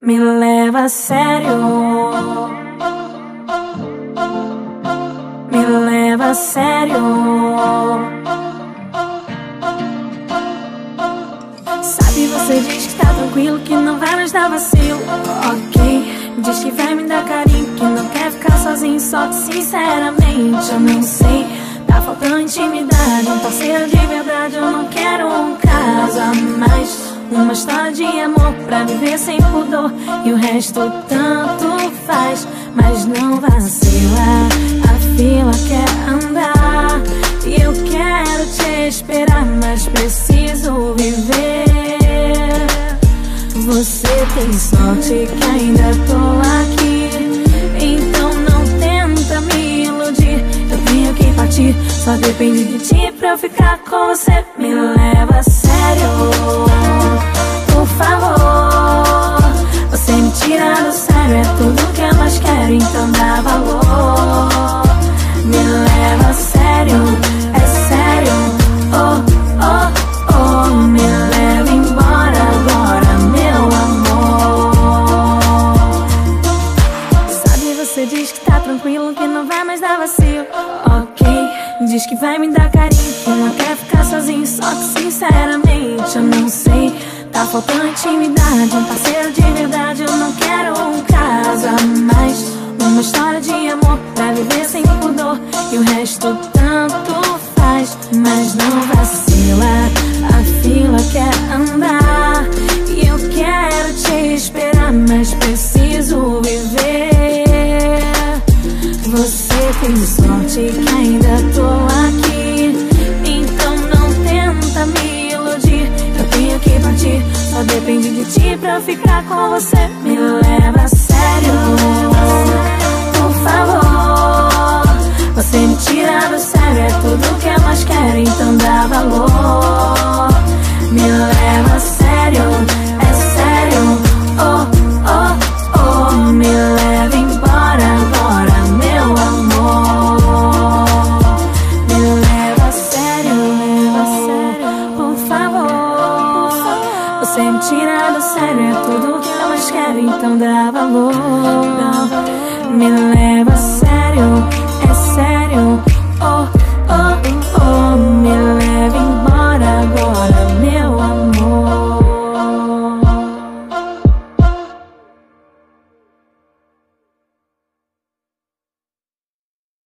Me leva a sério. Me leva a sério. Sabe, você diz que tá tranquilo, que não vai mais dar vacilo. Ok, diz que vai me dar carinho, que não quer ficar sozinho. Só que sinceramente eu não sei, tá faltando intimidade, um parceiro de verdade. Eu não quero um caso a mais, uma história de amor pra viver sem pudor. E o resto tanto faz, mas não vacila. A fila quer andar e eu quero te esperar, mas preciso viver. Você tem sorte que ainda tô aqui, então não tenta me iludir. Eu tenho que partir, só depende de ti pra eu ficar com você. Me leva a sério, por favor. Você me tira do sério, é tudo que eu mais quero, então dá valor. Me leva a sério, é sério, oh, oh, oh. Me leva embora agora, meu amor. Sabe, você diz que tá tranquilo, que não vai mais dar vacilo. Ok, diz que vai me dar carinho, que não quer ficar sozinho. Só que sinceramente eu não sei, tá faltando intimidade, um parceiro de verdade. Eu não quero um caso a mais, uma história de amor pra viver sem pudor. E o resto tanto faz, mas não vacila. A fila quer andar e eu quero te esperar, mas preciso viver. Você tem sorte que ainda tô aqui, então não tenta me iludir. Eu tenho que partir, só depende de ti pra eu ficar com você. Me leva a sério, por favor. Você me tira do sério, é tudo que eu mais quero, então dá valor. Me leva a sério, é sério, oh, oh, oh. Me leva embora agora, meu amor. Me leva a sério, por favor. Você me tira do sério, é tudo que eu mais quero, então dá valor. Me leva a sério, é sério, oh, oh.